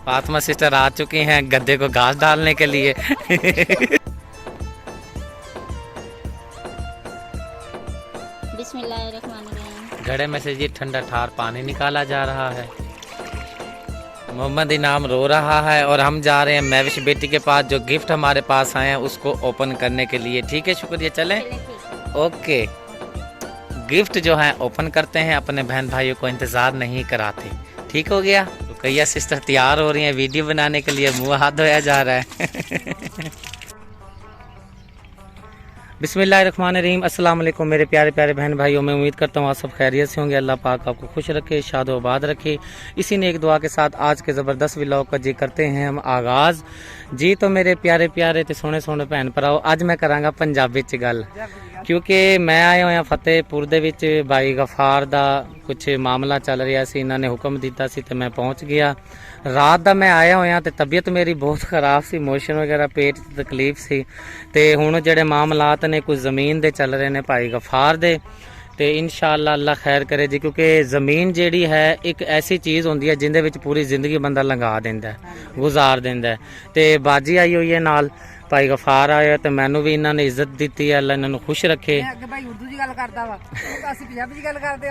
Fatima sister आ चुकी हैं गद्दे को घास डालने के लिए। बिस्मिल्लाहिर्रहमानिर्रहीम। घड़े में से ये ठंडा ठार पानी निकाला जा रहा है। मोहम्मद इनाम रो रहा है और हम जा रहे हैं महविश बेटी के पास, जो गिफ्ट हमारे पास आए हैं उसको ओपन करने के लिए। ठीक है, शुक्रिया, चलें। ओके, गिफ्ट जो है ओपन करते हैं, अपने बहन भाइयों को इंतज़ार नहीं कराते। ठीक हो गया। रुकैया सिस्टर तैयार हो रही हैं वीडियो बनाने के लिए, मुँह हाथ धोया जा रहा है। बिस्मिल्लाहिर्रहमानिर्रहीम। अस्सलाम वालेकुम मेरे प्यारे प्यारे बहन भाइयों, मैं उम्मीद करता हूँ आप सब खैरियत से होंगे। अल्लाह पाक आपको खुश रखे, शाद आबाद रखे। इसी ने एक दुआ के साथ आज के ज़बरदस्त व्लॉग का जी करते हैं हम आगाज़। जी तो मेरे प्यारे प्यारे ते सोने सोने भैन भराओ, अज मैं करांगा पंजाबी च गल, क्योंकि मैं आया होया फतेहपुर दे विच भाई गफार दा कुछ मामला चल रहा सी, इन्हों ने हुक्म दिता सी ते मैं पहुँच गया। रात दा मैं आया होया ते तबीयत मेरी बहुत ख़राब सी, मोशन वगैरह पेट च तकलीफ सी, ते हुण जेड़े मामलात ने कुछ ज़मीन दे चल रहे ने भाई गफार दे, ते इंशाअल्लाह अल्लाह खैर करे जी। क्योंकि ज़मीन जेड़ी है एक ऐसी चीज़ होंदी है जिंदे विच पूरी जिंदगी बंदा लंघा देंदा है, गुजार देंदा है। ते बाजी आई हुई है नाल, भाई गफार आया तो मैनू भी इन्होंने इज्जत दी है, अल्लाह इन्होंने खुश रखे।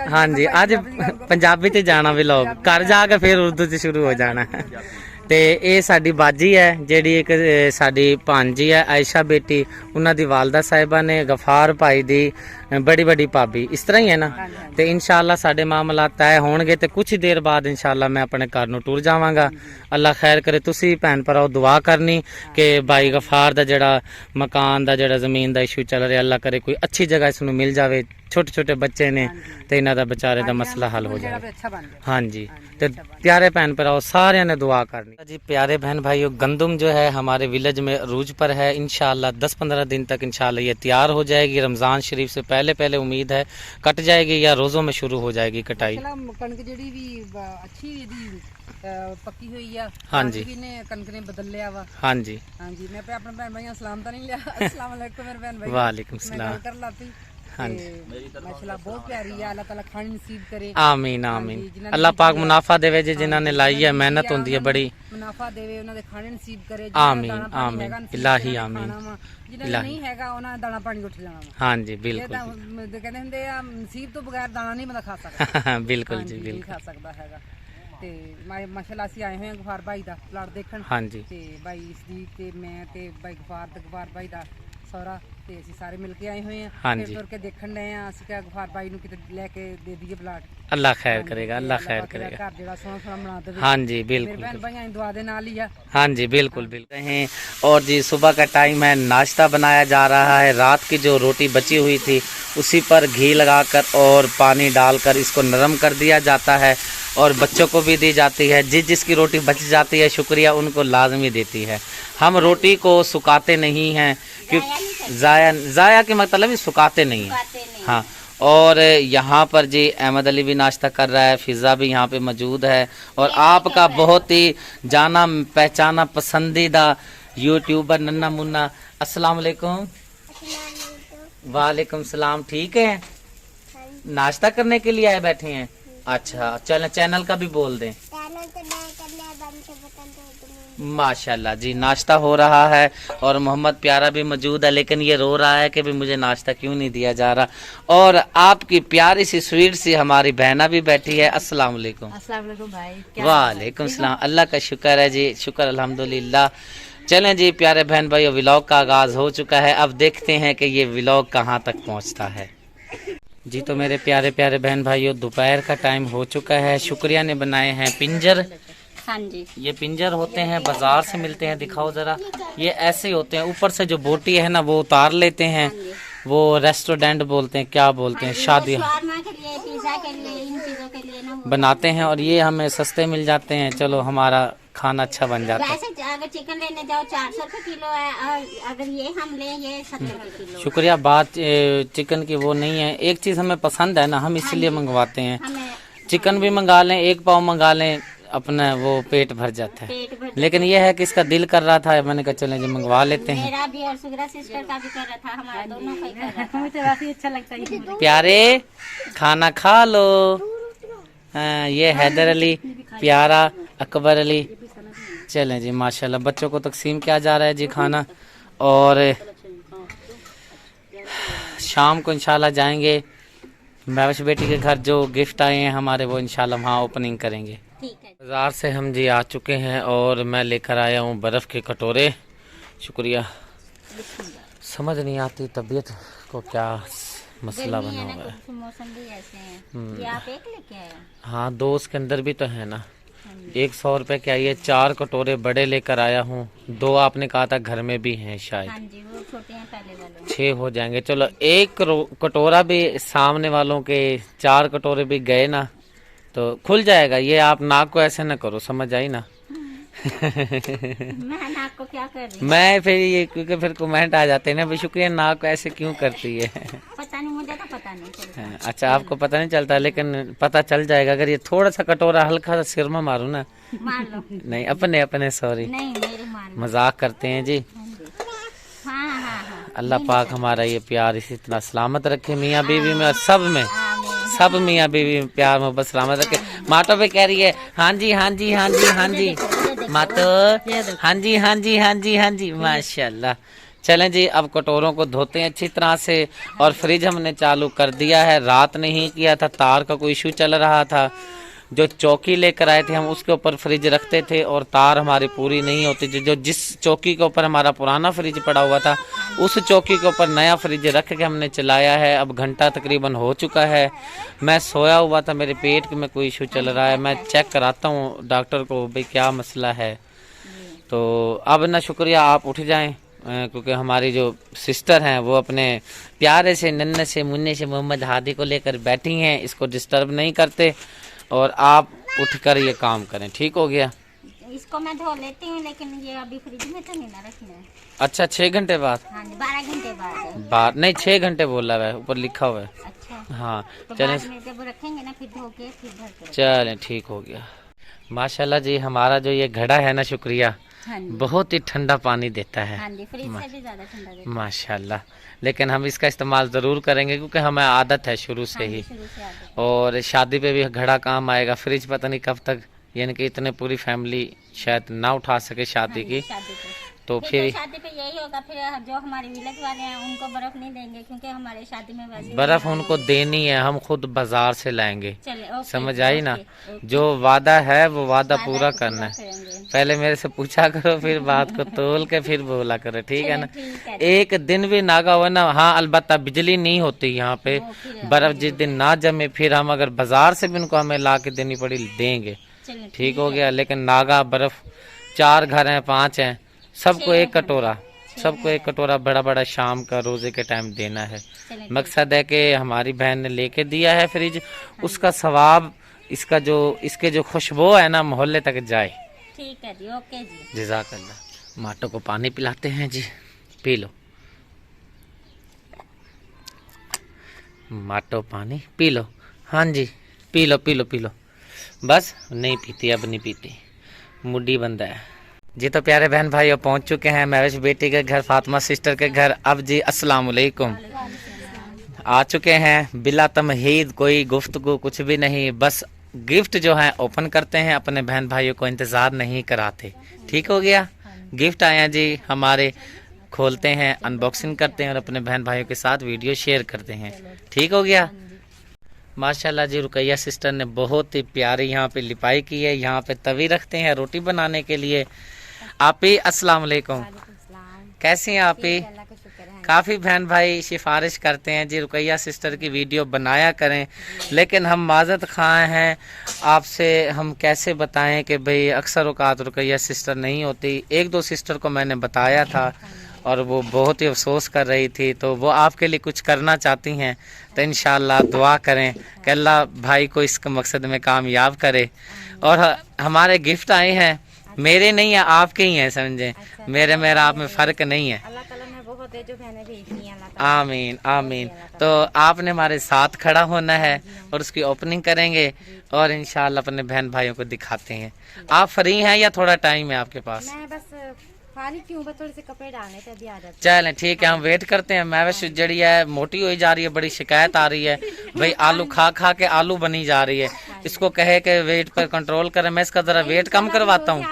हाँ जी, अज पंजाबी च जाना भी लोग घर जाके फिर उर्दू च शुरू हो जाना है। ते ये साडी बाजी है जेड़ी एक साडी भांजी है आयशा बेटी, उन्हां दी वालदा साहिबा ने गफार भाई दी बड़ी बड़ी भाभी, इस तरह ही है ना। तो इंशाअल्लाह साडे मामला तय होणगे ते कुछ ही देर बाद इंशाअल्लाह मैं अपने घर नूं टुर जावांगा। अल्लाह खैर करे। तुसी भैन भराओ दुआ करनी कि भाई गफार दा जेड़ा मकान दा जेड़ा जमीन दा इशू चल रहा, अल्लाह करे कोई अच्छी जगह इसनूं मिल जावे। छोटे छोटे बच्चे ने तो इन्हां दा बेचारे दा मसला हल हो जाए। हाँ जी, तो प्यारे भैन भराओ सारे ने दुआ करनी जी। प्यारे बहन भाइयों, गंदम जो है हमारे विलेज में अरूज पर है, इंशाअल्लाह 10-15 दिन तक इंशाअल्लाह ये तैयार हो जाएगी। रमज़ान शरीफ से पहले पहले उम्मीद है कट जाएगी या रोज़ों में शुरू हो जाएगी कटाई। कणक जेड़ी भी अच्छी पक्की हुई है। हाँ जी, कणक ने बदल लिया वा। हाँ जी, हाँ जी, मैं अपने बहन भाइयों सलाम तो नहीं लिया। अस्सलाम वालेकुम मेरे बहन भाई। वालेकुम सलाम। कर लाती। हाँ जी, माशाल्लाह बहुत प्यारी है, अल्लाह ताला खाने नसीब करे। आमीन आमीन। अल्लाह पाक मुनाफा देवे जी, जिन्हां ने लाई है, मेहनत होंदी है बड़ी, मुनाफा देवे, उन्हां दे खाने नसीब करे। आमीन आमीन, इलाही आमीन, जिन्हां नहीं हैगा उन्हां दाना पानी उठ जाना। हाँ जी बिल्कुल, कहते हुंदे आ नसीब तो बगैर दाना नहीं बंदा खा सकदा। बिल्कुल जी बिल्कुल, खा सकदा हैगा। ते माशाल्लाह ਅਸੀਂ ਆਏ ਹੋਏ ਹਾਂ ਗਫਾਰ ਭਾਈ ਦਾ ਪਲਾਟ ਦੇਖਣ। हाँ जी, ਤੇ ਭਾਈ ਸਦੀਕ ਤੇ ਮੈਂ ਤੇ ਭਾਈ ਗਫਾਰ ਭਾਈ ਦਾ ਸਹੁਰਾ ਤੇ ਅਸੀਂ ਸਾਰੇ ਮਿਲ ਕੇ ਆਏ ਹੋਏ ਹਾਂ। हाँ ਫਿਰ जी, ਤੁਰ ਕੇ ਦੇਖਣ ਲਏ ਆ, ਅਸੀਂ ਕਿਹਾ ਗਫਾਰ ਭਾਈ ਨੂੰ ਕਿਤੇ ਲੈ ਕੇ ਦੇ ਦਈਏ ਪਲਾਟ। अल्लाह खैर करेगा, अल्लाह खैर करेगा। ਘਰ ਜਿਹੜਾ ਸੋਹਣਾ ਸੋਹਣਾ ਬਣਾ ਦੇਵੇ। हाँ जी ਮੇਰੇ बिल्कुल, ਭੈਣ ਭਾਈਆਂ ਦੀ ਦੁਆ ਦੇ ਨਾਲ ਹੀ ਆ। हाँ जी बिल्कुल बिल्कुल हैं। और जी सुबह का टाइम है, नाश्ता बनाया जा रहा है। रात की जो रोटी बची हुई थी उसी पर घी लगाकर और पानी डालकर इसको नरम कर दिया जाता है और बच्चों को भी दी जाती है। जिसकी रोटी बच जाती है शुक्रिया उनको लाजमी देती है। हम रोटी को सुखाते नहीं हैं, क्योंकि ज़ाया के मतलब सुखाते नहीं हैं। हाँ, और यहाँ पर जी अहमद अली भी नाश्ता कर रहा है, फिज़ा भी यहाँ पे मौजूद है, और आपका बहुत ही जाना पहचाना पसंदीदा यूट्यूबर नन्ना मुन्ना। अस्सलाम वालेकुम। वालेकुम सलाम। ठीक है, नाश्ता करने के लिए आए बैठे हैं। अच्छा चलें, चैनल का भी बोल दें। माशाल्लाह जी, नाश्ता हो रहा है और मोहम्मद प्यारा भी मौजूद है, लेकिन ये रो रहा है कि भी मुझे नाश्ता क्यों नहीं दिया जा रहा। और आपकी प्यारी सी स्वीट सी हमारी बहना भी बैठी है। अस्सलाम वालेकुम। अस्सलाम वालेकुम भाई। वालेकुम सलाम। अल्लाह का शुक्र है जी, शुक्र अल्हम्दुलिल्लाह। चलें जी प्यारे बहन भाइयों, व्लॉग का आगाज हो चुका है। अब देखते हैं कि ये व्लॉग कहाँ तक पहुँचता है जी। तो मेरे प्यारे प्यारे बहन भाइयों, दोपहर का टाइम हो चुका है। शुक्रिया ने बनाए हैं पिंजर। हाँ जी, ये पिंजर होते हैं, बाजार से मिलते हैं, दिखाओ जरा। ये ऐसे होते हैं, ऊपर से जो बोटी है ना वो उतार लेते हैं, वो रेस्टोरेंट बोलते हैं, क्या बोलते हैं, शादी बनाते हैं और ये हमें सस्ते मिल जाते हैं। चलो हमारा खाना अच्छा बन जाता है। अगर चिकन लेने जाओ 400 रुपए किलो है, और अगर ये हम लें ये 70 रुपए किलो। शुक्रिया। बात चिकन की वो नहीं है, एक चीज़ हमें पसंद है ना, हम इसीलिए मंगवाते हैं। चिकन भी मंगा लें, एक पाव मंगा लें, अपना वो पेट भर जाता है। लेकिन ये है कि इसका दिल कर रहा था, मैंने कहा चलें जी मंगवा लेते हैं। मेरा भी और सुगरा सिस्टर का भी कर रहा था, हमारा दोनों का ही कर रहा था। मुझे वैसे अच्छा लगता है। प्यारे खाना खा लो। हाँ, ये हैदर अली, प्यारा, अकबर अली, चलें जी, माशाल्लाह बच्चों को तकसीम किया जा रहा है जी खाना, और शाम को इंशाल्लाह जाएंगे महविश बेटी के घर। जो गिफ्ट आए हैं हमारे वो इंशाल्लाह वहाँ ओपनिंग करेंगे। ठीक है। बाज़ार से हम जी आ चुके हैं और मैं लेकर आया हूँ बर्फ़ के कटोरे। शुक्रिया। समझ नहीं आती तबीयत को क्या मसला बना हुआ है। मौसम भी ऐसे हैं। ये आप एक लेके आए हो? हाँ, 2 उसके अंदर भी तो है ना। 100 रुपए के आइए, 4 कटोरे बड़े लेकर आया हूँ। 2 आपने कहा था घर में भी हैं शायद। हाँ जी, वो छोटे हैं पहले वाले। 6 हो जाएंगे। चलो, 1 कटोरा भी सामने वालों के 4 कटोरे भी गए ना तो खुल जाएगा। ये आप नाक को ऐसे ना करो, समझ आई ना। मैं नाक को क्या कर रही हूँ? मैं फिर ये, क्योंकि फिर कमेंट आ जाते हैं ना भाई शुक्रिया नाक को ऐसे क्यों करती है। पता नहीं, मुझे तो पता नहीं चलता। अच्छा, आपको पता नहीं चलता, लेकिन पता चल जाएगा अगर ये थोड़ा सा कटोरा हल्का सा सिर में मारूं ना। मार लो। नहीं, अपने अपने सॉरी, नहीं, मेरे मार लो। मजाक करते हैं जी। हाँ हाँ हाँ। अल्लाह पाक हमारा ये प्यार इसी तरह सलामत रखे, मियाँ बीवी में और सब में। आमीन। सब मियाँ बीवी में प्यार मोहब्बत सलामत रखे। माटो पे कह रही है हाँ जी हाँ जी हाँ जी हाँ जी। मातो हाँ जी हाँ जी हाँ जी हाँ जी, माशाल्लाह। चलें जी, अब कटोरों को धोते हैं अच्छी तरह से। और फ्रिज हमने चालू कर दिया है, रात नहीं किया था, तार का कोई इशू चल रहा था। जो चौकी लेकर आए थे हम उसके ऊपर फ्रिज रखते थे और तार हमारी पूरी नहीं होती थी। जो जिस चौकी के ऊपर हमारा पुराना फ्रिज पड़ा हुआ था उस चौकी के ऊपर नया फ्रिज रख के हमने चलाया है। अब घंटा तकरीबन हो चुका है। मैं सोया हुआ था, मेरे पेट में कोई इशू चल रहा है। मैं चेक कराता हूँ डॉक्टर को भाई क्या मसला है। तो अब ना शुक्रिया आप उठ जाएं, क्योंकि हमारी जो सिस्टर हैं वो अपने प्यारे से नन्हे से मुन्ने से मोहम्मद हादी को लेकर बैठी हैं। इसको डिस्टर्ब नहीं करते और आप उठकर ये काम करें। ठीक हो गया? इसको मैं धो लेती हूँ, लेकिन ये अभी फ्रिज में तो नहीं ना रखना है। अच्छा, 6 घंटे बाद? हाँ जी, 12 घंटे बाद। बार नहीं, 6 घंटे बोला है, ऊपर लिखा हुआ है। अच्छा, हाँ तो चलें, बाद में जब रखेंगे ना फिर धो के फिर भर के। चलें ठीक हो गया। माशाल्लाह जी, हमारा जो ये घड़ा है ना, शुक्रिया, हाँ जी, बहुत ही ठंडा पानी देता है। हाँ जी, फ्रिज से भी ज्यादा ठंडा देता है। माशाल्लाह। लेकिन हम इसका इस्तेमाल ज़रूर करेंगे क्योंकि हमें आदत है शुरू से ही। शुरू से आदत। और शादी पे भी घड़ा काम आएगा। फ्रिज पता नहीं कब तक, यानी कि इतने पूरी फैमिली शायद ना उठा सके शादी की, शादी पे तो फिर फिर तो शादी पे यही होगा। फिर जो हमारे विलेज वाले हैं उनको बर्फ नहीं देंगे, क्योंकि हमारे शादी में वैसे बर्फ उनको देनी है, हम खुद बाजार से लाएंगे। चले, ओके, समझ आई ना? Okay, okay. जो वादा है वो वादा पूरा करना है। करेंगे। पहले मेरे से पूछा करो, फिर बात को तोल के फिर बोला करो, ठीक है ना? ठीक है। एक दिन भी नागा हुआ ना, हाँ अलबत्ता बिजली नहीं होती यहाँ पे। बर्फ जिस दिन ना जमे फिर हम अगर बाजार से भी उनको हमें ला के देनी पड़ी देंगे। चलिए, ठीक हो गया। लेकिन नागा बर्फ 4 घर हैं 5 हैं, सबको एक कटोरा, सबको एक कटोरा बड़ा बड़ा शाम का रोजे के टाइम देना है। चलिए, मकसद है कि हमारी बहन ने लेके दिया है फ्रिज, उसका सवाब, इसका जो इसके जो खुशबू है ना मोहल्ले तक जाए। ठीक है जी, ओके जी। जज़ाकल्लाह। माटो को पानी पिलाते हैं जी, पी लो माटो, पानी पी लो। हाँ जी, P low P low P low. बस नहीं पीती, अब नहीं पीती, मुड्डी बंदा है जी। तो प्यारे बहन भाइयों, पहुंच चुके हैं महविश बेटी के घर, फातिमा सिस्टर के घर। अब जी अस्सलाम वालेकुम। आ चुके हैं बिला तमहीद, कोई गुफ्तगू कुछ भी नहीं, बस गिफ्ट जो है ओपन करते हैं, अपने बहन भाइयों को इंतज़ार नहीं कराते। ठीक हो गया? गिफ्ट आया जी हमारे, खोलते हैं, अनबॉक्सिंग करते हैं और अपने बहन भाइयों के साथ वीडियो शेयर करते हैं। ठीक हो गया? माशाल्लाह जी, रुकैया सिस्टर ने बहुत ही प्यारी यहाँ पे लिपाई की है। यहाँ पे तवी रखते हैं रोटी बनाने के लिए। आप ही अस्सलाम वालेकुम, कैसी हैं आप ही? काफ़ी बहन भाई सिफारिश करते हैं जी रुकैया सिस्टर की वीडियो बनाया करें, लेकिन हम माजत खां हैं आपसे, हम कैसे बताएं कि भाई अक्सर औकात रुकैया सिस्टर नहीं होती। 1-2 सिस्टर को मैंने बताया था और वो बहुत ही अफसोस कर रही थी, तो वो आपके लिए कुछ करना चाहती हैं। तो इंशाअल्लाह दुआ करें कि अल्लाह भाई को इस मकसद में कामयाब करे। और हमारे गिफ्ट आए हैं, मेरे नहीं है आपके ही हैं, समझें। मेरे मेरा आप में फ़र्क नहीं है। आमीन आमीन। तो आपने हमारे साथ खड़ा होना है और उसकी ओपनिंग करेंगे और इंशाअल्लाह अपने बहन भाइयों को दिखाते हैं। आप फ्री हैं या थोड़ा टाइम है आपके पास? मैं बस खाली क्यों, बस थोड़े से कपड़े डालने थे, अभी आ जाते। चलें ठीक है, हम वेट करते हैं। महविश जड़ी है मोटी हुई जा रही है, बड़ी शिकायत आ रही है भाई, आलू खा खा के आलू बनी जा रही है। इसको कहे कि वेट पर कंट्रोल करें, मैं इसका जरा वेट कम करवाता हूँ।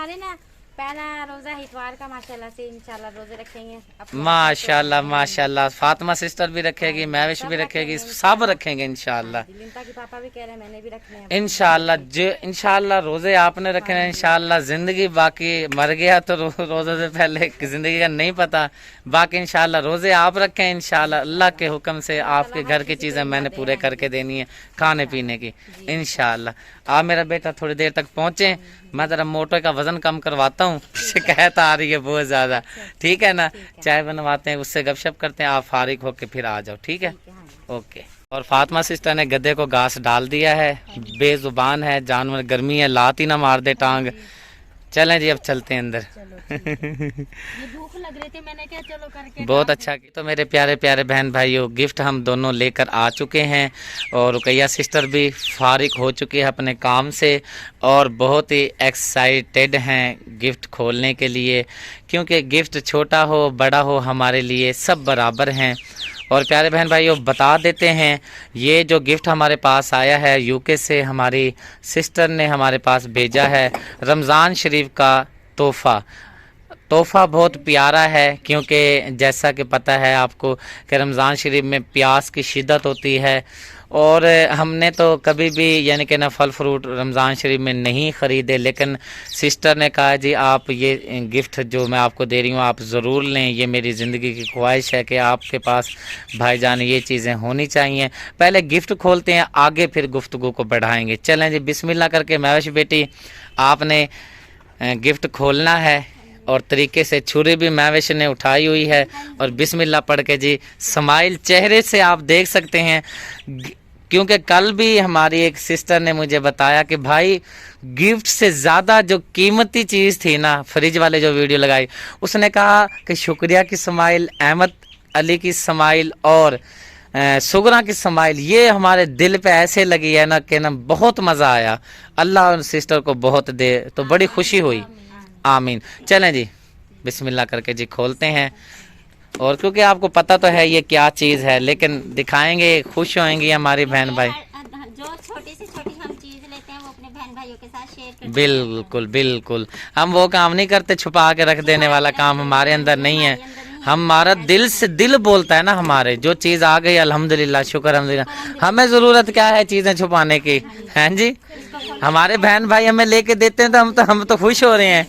पहला रोजा इतवार का माशाल्लाह से इंशाल्लाह रोजे रखेंगे। अपने माशाल्लाह माशाल्लाह। फातिमा सिस्टर भी रखेगी, महविश भी रखेगी, सब रखेंगे इंशाल्लाह। लिंता के पापा भी कह रहे हैं मैंने भी रखने हैं। इंशाल्लाह जो इंशाल्लाह रोजे आपने रखे हैं इंशाल्लाह जिंदगी। बाकी मर गया तो रोजे से पहले जिंदगी का नहीं पता। बाकी इंशाल्लाह रोजे आप रखें इंशाल्लाह। अल्लाह के हुक्म से आपके घर की चीजें मैंने पूरे करके देनी है, खाने पीने की इंशाल्लाह। आप मेरा बेटा थोड़ी देर तक पहुंचे, मैं जरा मोटर का वजन कम करवाता हूँ, शिकायत आ रही है बहुत ज्यादा। ठीक है ना, चाय बनवाते हैं, उससे गपशप करते हैं, आप फारिग होके फिर आ जाओ। ठीक है, ओके। और फातिमा सिस्टर ने गधे को घास डाल दिया है, बेजुबान है जानवर, गर्मी है, लात ही ना मार दे टांग। चलें जी अब चलते हैं अंदर। ये भूख लग रही थी, मैंने क्या चलो करके। बहुत अच्छा। तो मेरे प्यारे प्यारे बहन भाइयों, गिफ्ट हम दोनों लेकर आ चुके हैं और रुकैया सिस्टर भी फारिग हो चुकी है अपने काम से और बहुत ही एक्साइटेड हैं गिफ्ट खोलने के लिए, क्योंकि गिफ्ट छोटा हो बड़ा हो हमारे लिए सब बराबर हैं। और प्यारे बहन भाइयों बता देते हैं, ये जो गिफ्ट हमारे पास आया है यूके से हमारी सिस्टर ने हमारे पास भेजा है, रमज़ान शरीफ का तोहफ़ा बहुत प्यारा है, क्योंकि जैसा कि पता है आपको कि रमज़ान शरीफ में प्यास की शिद्दत होती है और हमने तो कभी भी यानी कि ना फल फ्रूट रमज़ान शरीफ में नहीं ख़रीदे, लेकिन सिस्टर ने कहा जी आप ये गिफ्ट जो मैं आपको दे रही हूँ आप ज़रूर लें, ये मेरी ज़िंदगी की ख्वाहिश है कि आपके पास भाईजान ये चीज़ें होनी चाहिए। पहले गिफ्ट खोलते हैं, आगे फिर गुफ्तगू को बढ़ाएंगे। चलें जी बिस्मिल्लाह करके महविश बेटी आपने गिफ्ट खोलना है और तरीके से छुरी भी महविश ने उठाई हुई है और बिस्मिल्लाह पढ़ के जी स्माइल चेहरे से आप देख सकते हैं, क्योंकि कल भी हमारी एक सिस्टर ने मुझे बताया कि भाई गिफ्ट से ज़्यादा जो कीमती चीज़ थी ना, फ्रिज वाले जो वीडियो लगाई, उसने कहा कि शुक्रिया की स्माइल, अहमद अली की स्माइल और सुगरा की स्माइल ये हमारे दिल पे ऐसे लगी है ना कि ना बहुत मज़ा आया। अल्लाह और सिस्टर को बहुत दे, तो बड़ी खुशी हुई। आमीन। चलें जी बिस्मिल्लाह करके जी खोलते हैं, और क्योंकि आपको पता तो है ये क्या चीज़ है, लेकिन दिखाएंगे, खुश होंगी हमारी बहन भाई। जो छोटी से छोटी हम चीज लेते हैं वो अपने बहन भाइयों के साथ शेयर करते हैं। बिल्कुल बिल्कुल, हम वो काम नहीं करते, छुपा के रख देने वाला काम हमारे अंदर नहीं है। हमारा दिल से दिल बोलता है ना, हमारे जो चीज़ आ गई अल्हम्दुलिल्लाह, शुक्र अल्हम्दुलिल्लाह। हमें ज़रूरत क्या है चीज़ें छुपाने की, हैं जी। हमारे बहन भाई हमें लेके देते हैं तो हम तो खुश हो रहे हैं।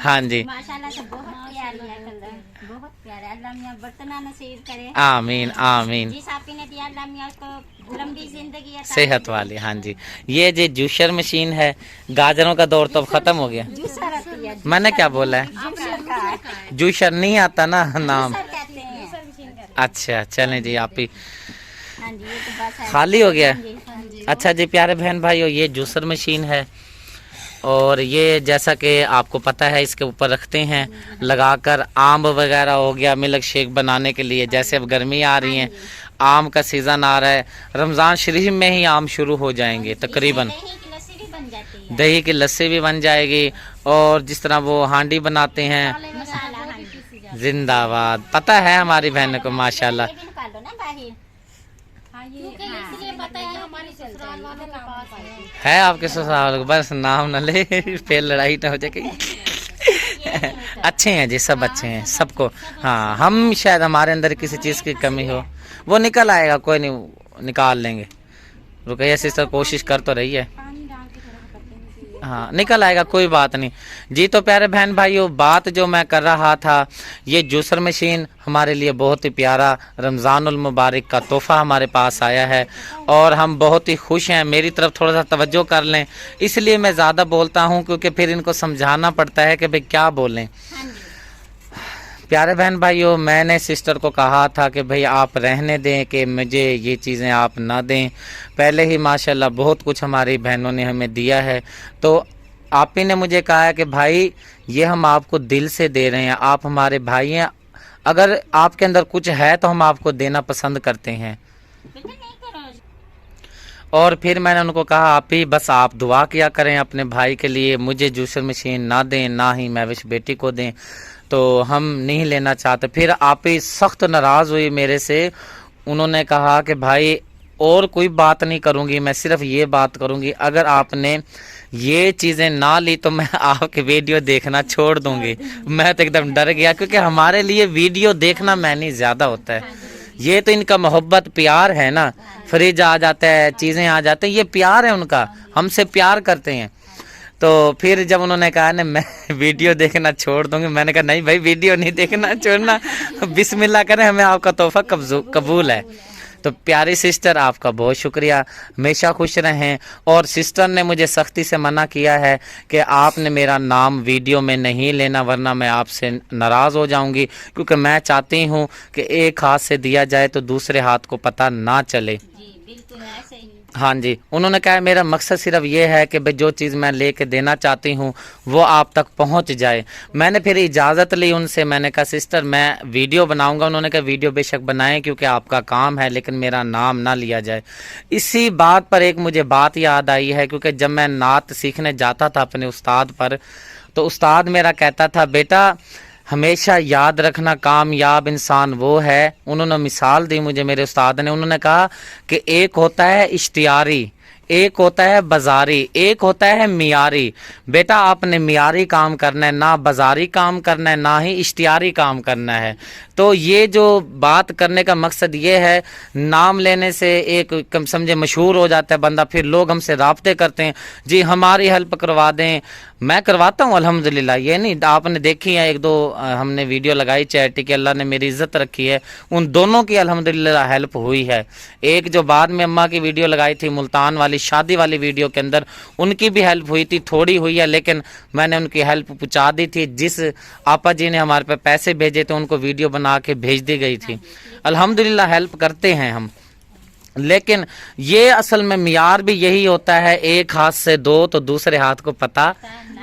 हाँ जी माशाल्लाह से बहुत प्यारी है कलर, बहुत प्यारा। अल्लाह मियां बर्तना नसीब करे। आमीन आमीन। जिस आपी ने दिया अल्लाह मियां उसको लंबी जिंदगी अता सेहत वाली। हाँ जी, ये जी जूसर मशीन है, गाजरों का दौर तो अब ख़त्म हो गया। जूसर आती है। मैंने क्या बोला है, जूसर का है। जूसर नहीं आता ना नाम। जूसर कहते हैं। अच्छा चलें जी, आप ही हाँ जी, ये तो बस है। खाली हो गया। हाँ जी। अच्छा जी प्यारे बहन भाइयों, ये जूसर मशीन है और ये जैसा कि आपको पता है इसके ऊपर रखते हैं लगाकर, आम वगैरह हो गया मिल्क शेक बनाने के लिए। जैसे अब गर्मी आ रही है, आम का सीज़न आ रहा है, रमज़ान शरीफ में ही आम शुरू हो जाएंगे तकरीबन। दही की लस्सी भी बन जाती है। दही की लस्सी भी बन जाएगी, और जिस तरह वो हांडी बनाते हैं, मसाला हाँ जी। जिंदाबाद। पता है हमारी बहन को माशाल्लाह। ये भी निकाल लो ना बाहर। इसलिए पता है हमारे ससुराल वालों के पास है आपके ससुराल, बस नाम न ले फिर लड़ाई न हो जाएगी। अच्छे हैं जी, सब अच्छे हैं सबको। हाँ, हम शायद हमारे अंदर किसी चीज़ की कमी हो, वो निकल आएगा, कोई नहीं, निकाल लेंगे। रुकैया सिस्टर कोशिश कर तो रही है, हाँ निकल आएगा, कोई बात नहीं जी। तो प्यारे बहन भाइयों, बात जो मैं कर रहा था, ये जूसर मशीन हमारे लिए बहुत ही प्यारा रमज़ानुल मुबारक का तोहफ़ा हमारे पास आया है और हम बहुत ही खुश हैं। मेरी तरफ थोड़ा सा तवज्जो कर लें, इसलिए मैं ज़्यादा बोलता हूँ, क्योंकि फिर इनको समझाना पड़ता है कि भाई क्या बोलें। प्यारे बहन भाइयों, मैंने सिस्टर को कहा था कि भाई आप रहने दें, कि मुझे ये चीज़ें आप ना दें। पहले ही माशाल्लाह बहुत कुछ हमारी बहनों ने हमें दिया है, तो आप ही ने मुझे कहा है कि भाई ये हम आपको दिल से दे रहे हैं, आप हमारे भाई हैं, अगर आपके अंदर कुछ है तो हम आपको देना पसंद करते हैं। और फिर मैंने उनको कहा आप ही बस आप दुआ किया करें अपने भाई के लिए, मुझे जूसर मशीन ना दें, ना ही महविश बेटी को दें, तो हम नहीं लेना चाहते। फिर आप ही सख्त नाराज़ हुई मेरे से, उन्होंने कहा कि भाई और कोई बात नहीं करूंगी, मैं सिर्फ ये बात करूंगी, अगर आपने ये चीज़ें ना ली तो मैं आपके वीडियो देखना छोड़ दूंगी। मैं तो एकदम डर गया, क्योंकि हमारे लिए वीडियो देखना मैंने ज़्यादा होता है। ये तो इनका मोहब्बत प्यार है ना, फ्रिज आ जाता है, चीज़ें आ जाते हैं, ये प्यार है उनका, हमसे प्यार करते हैं। तो फिर जब उन्होंने कहा ना मैं वीडियो देखना छोड़ दूंगी, मैंने कहा नहीं भाई, वीडियो नहीं देखना छोड़ना, बिस्मिल्लाह करें, हमें आपका तोहफा कबूल है। तो प्यारी सिस्टर, आपका बहुत शुक्रिया, हमेशा खुश रहें। और सिस्टर ने मुझे सख्ती से मना किया है कि आपने मेरा नाम वीडियो में नहीं लेना, वरना मैं आपसे नाराज़ हो जाऊंगी, क्योंकि मैं चाहती हूं कि एक हाथ से दिया जाए तो दूसरे हाथ को पता ना चले। जी बिल्कुल ऐसे ही। हाँ जी, उन्होंने कहा मेरा मकसद सिर्फ ये है कि भाई जो चीज़ मैं लेके देना चाहती हूँ वो आप तक पहुँच जाए। मैंने फिर इजाज़त ली उनसे, मैंने कहा सिस्टर मैं वीडियो बनाऊँगा। उन्होंने कहा वीडियो बेशक बनाएं, क्योंकि आपका काम है, लेकिन मेरा नाम ना लिया जाए। इसी बात पर एक मुझे बात याद आई है, क्योंकि जब मैं नात सीखने जाता था अपने उस्ताद पर, तो उस्ताद मेरा कहता था बेटा हमेशा याद रखना कामयाब इंसान वो है। उन्होंने मिसाल दी मुझे मेरे उस्ताद ने, उन्होंने कहा कि एक होता है इश्तियारी, एक होता है बाजारी, एक होता है मियारी। बेटा आपने मियारी काम करना है, ना बाजारी काम करना है, ना ही इश्तियारी काम करना है। तो ये जो बात करने का मकसद ये है, नाम लेने से एक कम समझे मशहूर हो जाता है बंदा, फिर लोग हमसे राब्ते करते हैं, जी हमारी हेल्प करवा दें। मैं करवाता हूँ अल्हम्दुलिल्लाह, ये नहीं आपने देखी है एक दो हमने वीडियो लगाई चैरिटी की, अल्लाह ने मेरी इज्जत रखी है, उन दोनों की अल्हम्दुलिल्लाह हेल्प हुई है। एक जो बाद में अम्मा की वीडियो लगाई थी मुल्तान वाली शादी वाली वीडियो के अंदर, उनकी भी हेल्प हुई थी, थोड़ी हुई है, लेकिन मैंने उनकी हेल्प पहुँचा दी थी। जिस आपा जी ने हमारे पे पैसे भेजे थे उनको वीडियो बना के भेज दी गई थी। अल्हम्दुलिल्लाह हेल्प करते हैं हम, लेकिन ये असल में मियार भी यही होता है, एक हाथ से दो तो दूसरे हाथ को पता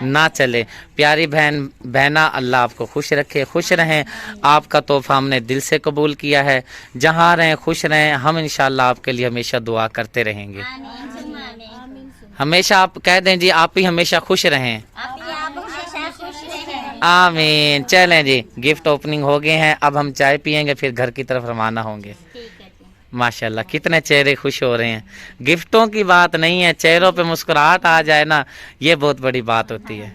ना चले। प्यारी बहना, अल्लाह आपको खुश रखे, खुश रहें। आपका तोहफा हमने दिल से कबूल किया है, जहाँ रहें खुश रहें। हम इंशाल्लाह आपके लिए हमेशा दुआ करते रहेंगे। आमीन सुम्मा आमीन। हमेशा आप कह दें जी, आप ही हमेशा खुश रहें। आप हमेशा खुश रहें। आमीन। चलें जी, गिफ्ट ओपनिंग हो गए हैं, अब हम चाय पियेंगे, फिर घर की तरफ रवाना होंगे। ठीक है जी। माशाल्लाह कितने चेहरे खुश हो रहे हैं। गिफ्टों की बात नहीं है, चेहरों पे मुस्कुराहट आ जाए ना, ये बहुत बड़ी बात होती है।